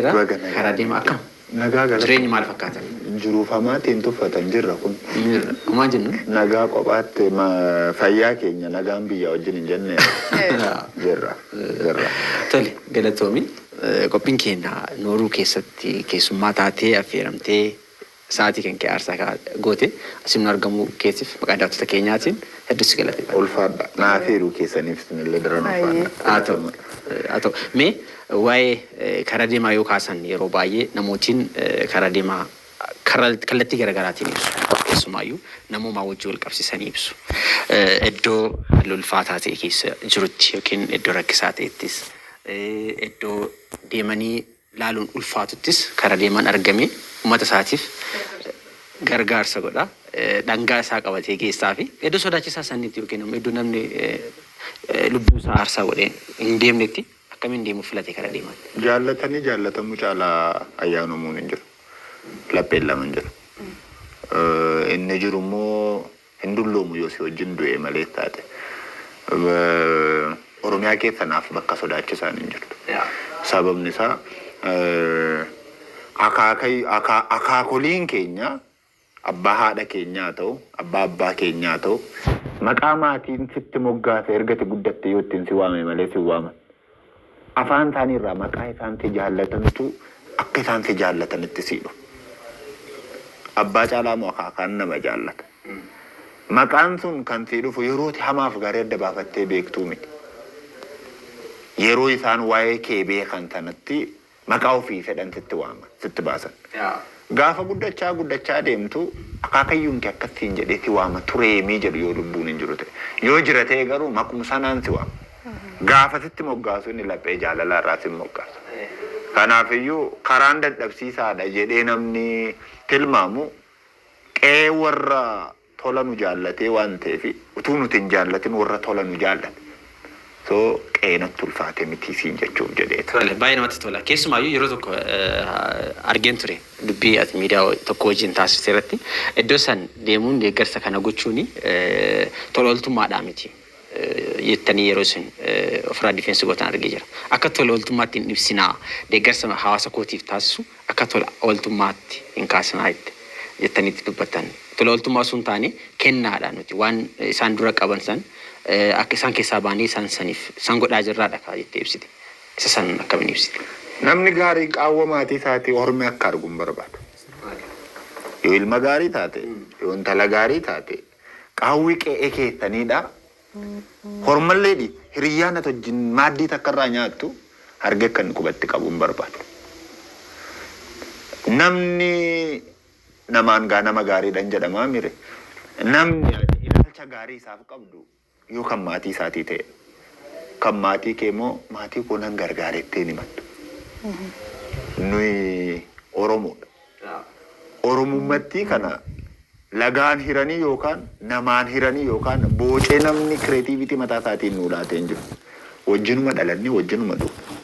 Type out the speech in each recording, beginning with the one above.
karaa deemaa akkam nagaa galata jireenyi maal fakkaata jiruufamaatiin tuffatan jirra kun maal jennu nagaa kophaatti fayyaa keenya nagaan biyya wajjin hin jenne jirra tole galatoomi qophiin keenya nooruu keessatti keessummaa taatee affeeramtee sa'aatii kan kee aarsaa goote asimnu argamuu keetiif maqaa daawwattoota keenyaatiin hedduusi galateeffadha. Ulfaadha naafeeruu keessaniif isinillee daran ulfaadha. haa ta'u mee waa'ee karaa deemaa yoo kaasan yeroo baay'ee namootiin karaa deemaa kallattii garaagaraatiin ibsu keessumaayyuu namoomaa wajjin wal qabsiisanii ibsu iddoo ulfaataa ta'e keessa jirutti yookiin iddoo rakkisaa ta'ettis iddoo deemanii laaluun ulfaatuttis karaa deemaan argamee uummata isaatiif gargaarsa godha dhangaa isaa qabatee keessaa fi iddoo sodaachisaa sanitti yookiin immoo iddoo namni lubbuu isaa aarsaa godhee hin deemnetti akkamiin deemuuf filate karaa deemaan. Jaallatanii jaallatamu caalaa ayyaanomuun hin jiru. Lapheen lama hin jiru. Inni jiru immoo hin dulloomu yoo si wajjin du'e malee taate. Oromiyaa keessa naaf bakka sodaachisaan hin jirtu. Sababni isaa akaakoliin keenya abbaa haadha keenyaa ta'u abbaa abbaa keenyaa ta'u maqaa maatiin sitti moggaase ergati guddatte yoo ittiin si waame malee si waama. Afaan isaanii irraa maqaa isaan si jaallatantu akka isaan si jaallatanitti siidhu. Abbaa caalaa moo akaakaan nama jaallata. Maqaan sun kan si dhufu yerooti hamaaf gaarii adda baafattee beektuu miti. Yeroo isaan waa'ee kee beekan sanatti maqaa ofii fedhan sitti waama sitti baasan. Gaafa guddachaa deemtu akaakayyuun kee akkasiin jedhee si waama tureemii jedhu yoo lubbuun hin jiru ta'e. Yoo jira ta'e garuu maquma sanaan si waama. Gaafa sitti moggaasu inni laphee jaalalaa irraa si moggaasu. Kanaafiyyuu karaan dadhabsiisaadha jedhee namni tilmaamu qe'ee warra tola nu jaallatee waan ta'eef utuu nuti hin jaallatin warra tola nu jaallate. So qeenatti ulfaate miti siin jechuuf jedheeta. Baay'ee namatti tola. Keessumaayyuu yeroo tokko argeen ture dubbii ati miidiyaa tokko wajjin taasiste irratti iddoo san deemuun deeggarsa kana gochuun tola ooltummaadhaa miti jettanii yeroo isin ofirraa difeensi gootan argee jira. Akka tola ooltummaatti hin ibsinaa deeggarsa hawaasa kootiif taasisu akka tola ooltummaatti hin kaasinaa jettaniitti dubbattan. Tola ooltummaa sun taane kennaadha nuti waan isaan dura qaban san akka isaan keessaa baanii isaan saniif isaan godhaa jirraadha kaa jettee ibsite. Isa san akkamiin ibsite? Namni gaarii qaawwa maatii isaatii ormi akka argu hin barbaadu. Yoo ilma gaarii taate, yoo intala gaarii taate, qaawwi qe'ee keessaniidha. Hormalleedhi hiriyyaan ati wajjin maaddii takka irraa nyaattu arge kan qubatti qabu hin barbaadu. Namni namaan gaa nama gaariidhaan jedhamaa mire. Namni ilaalcha gaarii isaaf qabdu yoo kan maatii isaatii ta'e. Kan maatii kee immoo maatii koo nan gargaarettee ni mattu. Nuyi Oromoodha. Oromummaatti kana lagaan hiranii yookaan namaan hiranii yookaan boocee namni kireetiivitii mataa isaatiin nuu laatee hin jiru. Wajjinuma dhalanni wajjinuma dhufu.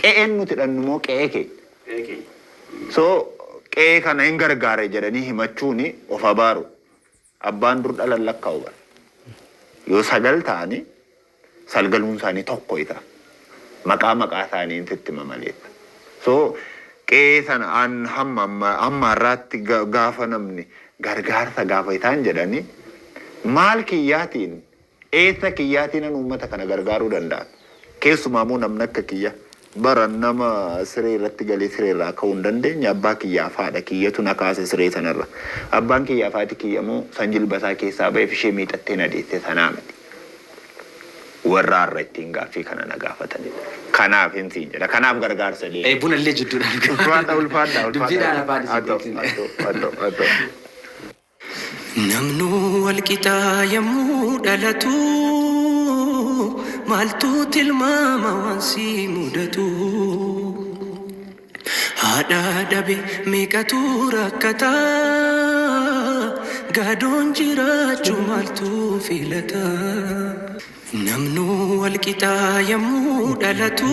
Qe'een nuti dhannu immoo qe'ee keenya. So qe'ee kana hin gargaare jedhanii himachuun of abaaru. Abbaan dur dhalan lakkaa'u bara. Yoo sagal ta'anii salgaluun isaanii tokko ita. Maqaa isaanii sitti mamaleetta. So qe'ee sana hamma irraatti gaafa namni gargaarsa gaafa isaan jedhanii maal kiyyaatiin eessa kiyyaatiin uummata kana gargaaruu danda'an. Keessumaa immoo namni akka kiyya baran nama siree irratti galee siree irraa ka'uu hin dandeenye abbaa kiyyaaf haadha kiyyatu na kaase siree sanarra. Abbaan kiyyaaf haati kiyya immoo san jilbasaa keessaa ba'eef ishee miidhattee na deesse sanaa miti. Warra har'a ittiin gaaffii kana na gaafatanidha. Kanaaf hin siin jedha. Kanaaf gargaarsa lee. Buna illee jidduudhaan. Ulfaadha. Dubbiidhaan afaadha. Namnu walqixaa yommuu dhalatu maaltu tilmaama waan si mudatu. Haadha dhabe meeqatu rakkata gaadoon jiraachuu maaltu filata. Namnu walqixaa yommuu dhalatu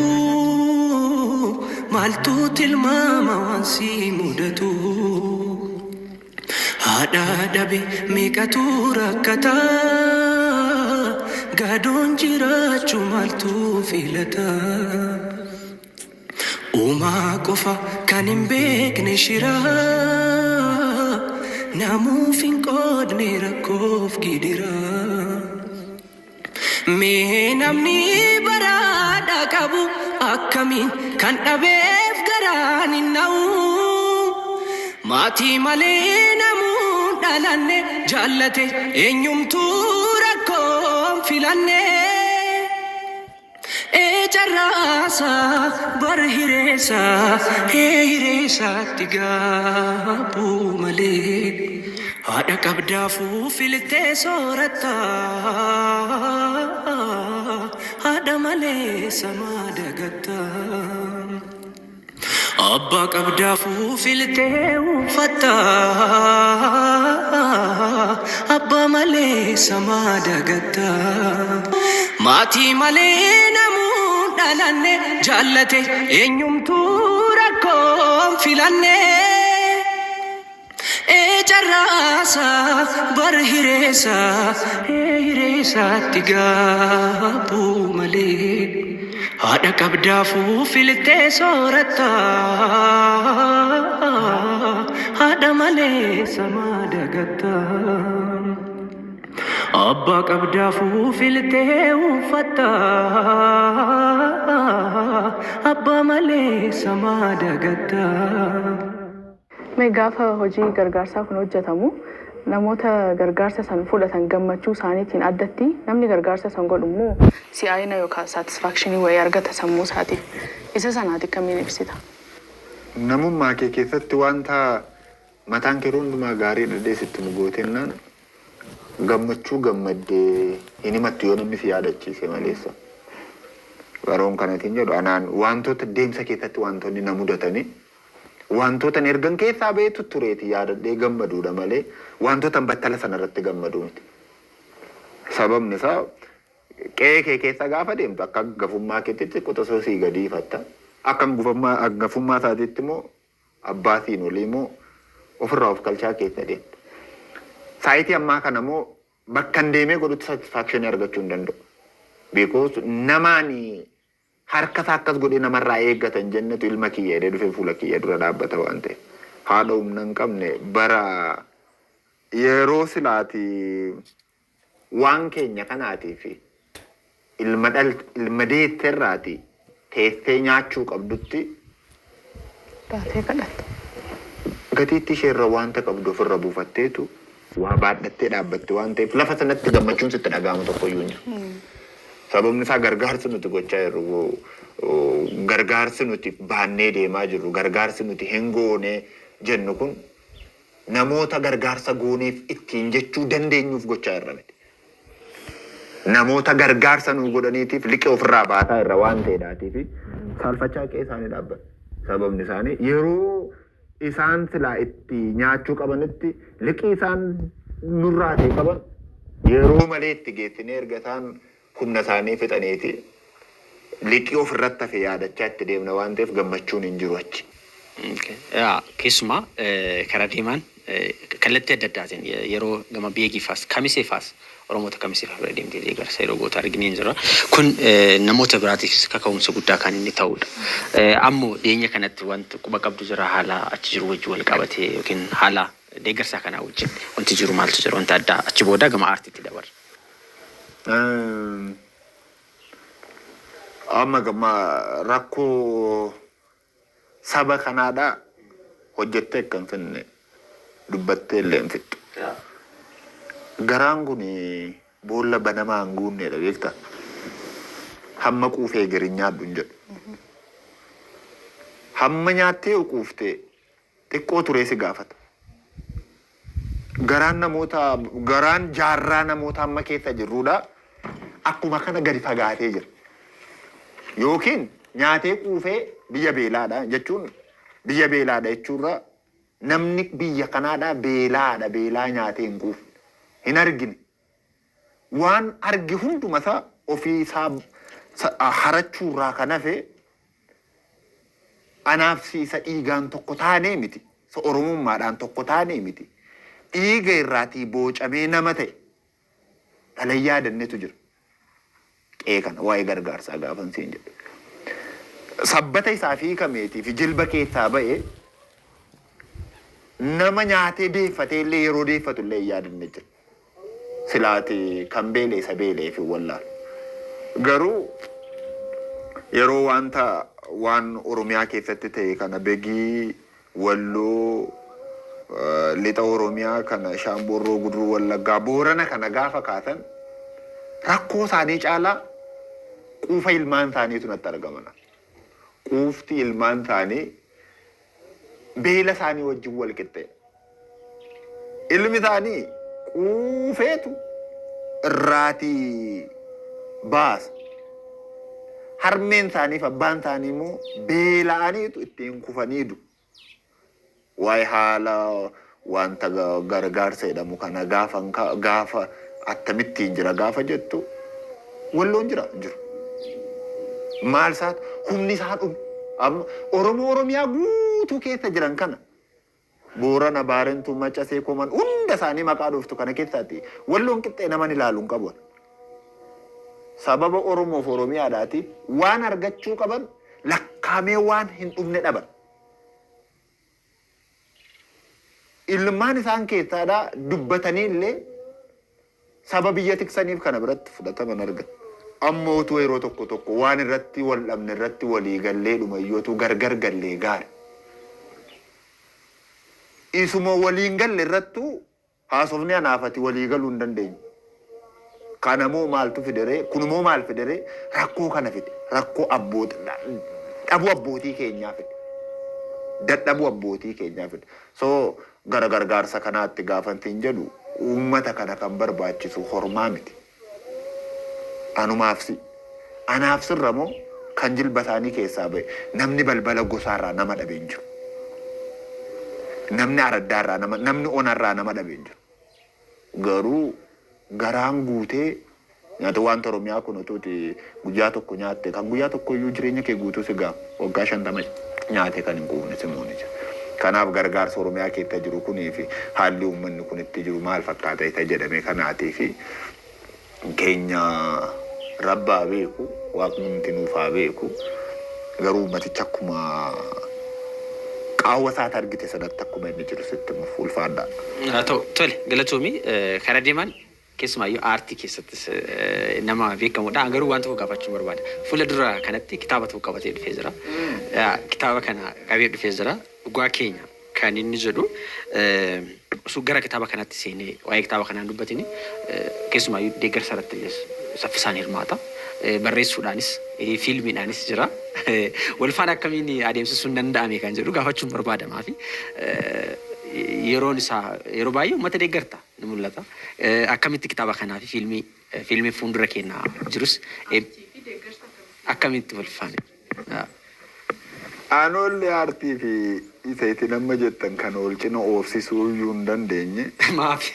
maaltu tilmaama waan si mudatu. Haadha dhabe meeqatu rakkata gaadoon jiraachuu maaltu filata. uumaa qofa kan hin beekne shiraa namuuf hin qoodne rakkoof gidiraa. Mee namni baraadhaa qabu akkamiin kan dhabeef garaan hin na'u. Maatii malee namuu dhalanne jaallate eenyumtuu rakkoon filanne. Eejarraasa bar hireessa hireessaatti gaabuu malee haadha qabdaafuu filtee sooratta haadha malee samaa dagatta. Abbaa qabdaafuu filtee uffatta abbaa malee samaa dagatta. Maatii malee namuu dhalanne jaallate eenyumtuu rakkoon filanne. Eejarraasa bar hireessa hireessaatti gaabuu malee haadha qabdaafuu filtee sooratta haadha malee samaa dagatta. Abbaa qabdaafuu filtee uffatta abbaa malee samaa dagatta. Mee gaafa hojii gargaarsaa kun hojjetamu namoota gargaarsa san fudhatan gammachuu isaaniitiin addatti namni gargaarsa san godhu immoo si'aayina yookaan saatisfaakshinii wayii argata sammuu isaatiif. Isa sanaati akkamiin ibsita? Namummaa kee keessatti wanta mataan kee hundumaa gaarii dhadheessitti nu gootennaan gammachuu gammaddee hin himattu yoo namni si yaadachiise maleessa. Baroon kanatiin jedhu anaan wantoota deemsa keessatti wantoonni na mudatanii wantoota ergan keessaa beetu tureeti yaadadhee gammaduudha malee wantoota battala sanarratti gammadu miti. Sababni isaa qe'ee kee keessa gaafa deemtu akka gafummaa keetitti qotasoo sii gadi ifatta. Akka gafummaa isaatiitti immoo abbaatiin olii immoo ofirraa of kalchaa keessa deemta. Saayitii ammaa kana immoo bakka hin deemee godhutti satisfaakshinii argachuu hin danda'u. Because namaanii harka isaa akkas godhee namarraa eeggatan jennetu ilma kiyya jedhee dhufee fuula kiyya dura dhaabbata waan ta'eef. Haadha humna hin qabne bara yeroo waan keenya kanaatiif ilma deetterraati teessee nyaachuu qabdutti Baatee kadhatta. gatiitti isheerra wanta qabdu ofirra buufatteetu waa baadhattee dhaabbatte waan ta'eef lafa sanatti gammachuun sitti dhaga'amu tokkoyyuu hin jiru. Sababni isaa gargaarsi nuti gochaa jirru gargaarsi nuti baannee deemaa jirru gargaarsi nuti hin goone jennu kun namoota gargaarsa gooneef ittiin jechuu dandeenyuuf gochaa irra miti. Namoota gargaarsa nu godhaniitiif liqee ofirraa baataa irra waan ta'eedhaatii fi saalfachaa qe'ee isaanii dhaabbata. Sababni isaanii yeroo isaan silaa itti nyaachuu qabanitti liqii isaan nurraa ta'e qaban yeroo malee itti geessinee erga isaan humna isaanii fixaniiti liqii ofirratti hafe yaadachaa itti deemna waan ta'eef gammachuun hin jiru achi. Keessumaa karaa deemaan kallattii adda addaatiin yeroo gama beekifaas kamiseefaas Oromoota kamiseefaas bira deemtee deeggarsa yeroo goota arginee jira. Kun namoota biraatiifis kaka'umsa guddaa kan inni ta'udha. Ammoo dhiyeenya kanatti wanti quba qabdu jira haala achi jiru wajjin wal qabatee yookiin haala deeggarsaa kanaa wajjin wanti jiru maaltu jira wanta addaa achi booda gama aartiitti dabarra. Amma gama rakkoo saba kanaadhaa hojjettee kan finne dubbattee illee hin fixxu. Garaan kun boolla banamaa hin guunneedha beektaa. Hamma quufee gari nyaadhu hin jedhu. Hamma nyaattee quuftee xiqqoo turee si gaafata. Garaan jaarraa namoota amma keessa jirruudha. Akkuma kana gadi fagaatee jira. Yookiin nyaatee quufee biyya beelaadha jechuun biyya beelaadha jechuurra namni biyya kanaadha beelaadha beelaa nyaatee hin quufu. Hin argine. Waan argi hundumasaa ofii isaa harachuurraa kan hafe anaafsiisa dhiigaan tokko taanee miti. Oromummaadhaan tokko taanee miti. Dhiiga irraatii boocamee nama ta'e dhalayyaa dannetu jira. Qe'ee kana waa'ee gargaarsaa gaafan siin jedhu. sabbata isaa fi kameetii fi jilba keessaa ba'e nama nyaatee deeffatee illee yeroo deeffatu illee yaadanne jira. Silaati kan beelee isa beelee fi wallaal. Garuu yeroo waan Oromiyaa keessatti ta'e kana Begii Walloo lixa Oromiyaa kana Shaamborroo Guduruu Wallaggaa Boorana kana gaafa kaatan rakkoo isaanii caalaa quufa ilmaan isaaniitu natti argamana. Quufti ilmaan isaanii beela isaanii wajjin wal qixxee. Ilmi isaanii quufeetu irraatii baasa. Harmeen isaanii fi abbaan isaanii immoo beela'aniitu ittiin kufaniidu. Waa'ee haala wanta gargaarsa jedhamu kana gaafa akkamittiin jira gaafa jettu Walloon jiru. Maal isaati humni isaa dhume. Amma Oromiyaa guutuu keessa jiran kana Boorana Baarentuu Maccasee Koman hunda isaanii maqaa dhuftu kana keessaati Walloon qixxee naman ilaaluun qabu. Sababa Oromoof Oromiyaadhaati waan argachuu qaban lakkaamee waan hin dhumne dhaban. Ilmaan isaan keessaadhaa dubbatanii illee saba biyya tiksaniif kana biratti fudhataman argan. Ammootu yeroo tokko waan irratti wal dhabne irratti walii gallee dhumayyootu gargar gallee gaari. Isuma waliin galle irrattu haasofni anaafati walii galuu hin dandeenyu. Kanamoo maaltu fidere kunumoo maal fidere rakkoo kana fide rakkoo dhabuu abbootii keenyaa fide. Dadhabuu abbootii keenyaa fide. So gargaarsa kanaatti gaafantiin jedhu uummata kana kan barbaachisu hormaa miti. Anaaf sirra moo kan jilba isaanii keessaa ba'e namni balbala gosaarraa nama dhabeen jiru. Namni araddaarraa namni onarraa nama dhabeen jiru. Garuu garaan guutee nyaata wanta Oromiyaa kun utuuti guyyaa tokko nyaatte kan guyyaa tokko iyyuu jireenya kee guutuu sigaa waggaa 50 nyaate kan hin quufne simooni jira. Kanaaf gargaarsa Oromiyaa keessa jiru kunii fi haalli uummanni kun itti jiru maal fakkaata isa jedhamee kanaatii fi keenya rabbaa beeku waaqni nuti nuufaa beeku garuu uummaticha akkuma qaawwa isaati argite sanatti akkuma inni jiru sitti ulfaadha. Tole galatoomii karaa deeman keessumaayyuu aartii keessattis nama beekamudha. Garuu waan tokko gaafachuu barbaada. Fuula dura kanatti kitaaba tokko qabatee dhufee jira. Kitaaba kana qabee dhufee jira. Dhugaa keenya kan inni jedhu osoo gara kitaaba kanatti seenee waa'ee kitaaba kanaan dubbatini keessumaayyuu deeggarsa irratti illee saffisaan hirmaata. Barreessuudhaanis fiilmiidhaanis jira. Wal faana akkamiin adeemsisuun danda'ame kan jedhu gaafachuun barbaadamaa fi yeroon isaa yeroo baay'ee uummata deeggarta ni mul'ata. Akkamitti kitaaba kanaa fi fiilmii fuuldura keenyaa jirus akkamitti wal faana. Aanolli aartii fi isa itti nama jettan kan oolchina oofsisuu iyyuu hin dandeenye. Maafi.